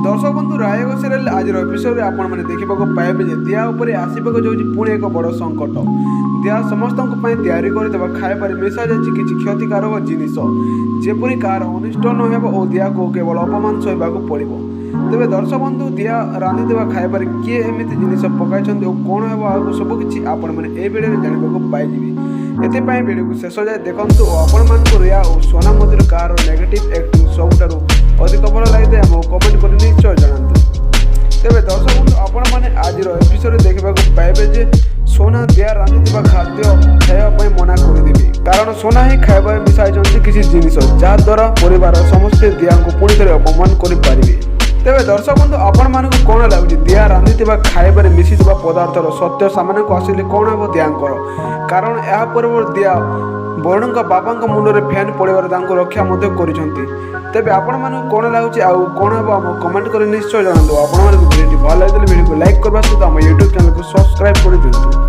दर्शक बंधु रायगढ़ सीरियल आज एपिसोड आपण मैंने देखा पाइबे दिया उपर आसवाक जाऊँगी पुणी एक बड़ संकट। दिया समस्त तैयारी कर खाइबार मिशा जाए किसी क्षतिकारक जिनिस जेपरी कार अनिष्ट नहेब और दिया को केवल अपमान सहवाक पड़ो। तेज दर्शक बंधु दिया रांधि खाइबार किए एमती जिनिस पकाई कौन है सबकि आपण मैंने भिडियो जानवाक पाइबे। एपाई भिडियो को शेष जाए देखते आपण मान रिया और सोना मध्य कार नेगेटिव एक्टिंग सबुठार अधिक भल लगे कमेंट कर निश्चय जानतु। तेज दर्शक बंधु आपण मैंने आज एपिसोड देखा पाइबे जे सोना दिया रांधि खाद्य खावाई मना करदेवे कारण सोना ही खाइबार मिसाई किसी जिनिस जहाद्वारा परिवार समस्ते दिया को पुणी थे अपमान करें। तेज दर्शक बंधु आपण मान कौन लगुच दिया रांधि खाइबार मिसी पदार्थर सत्य सामने को आसिले कौन हम दियांकर कारण या पूर्व दिया बरुण बापा मुंडे फैन पड़ार रक्षा तेज आपण मानक कौन लगुच कौन हम कमेंट कर निश्चय जानतु। आपण भिडियो भल लगे भिडियो को लाइक करने सहित आम यूट्यूब चैनल को सब्सक्राइब कर दिंतु।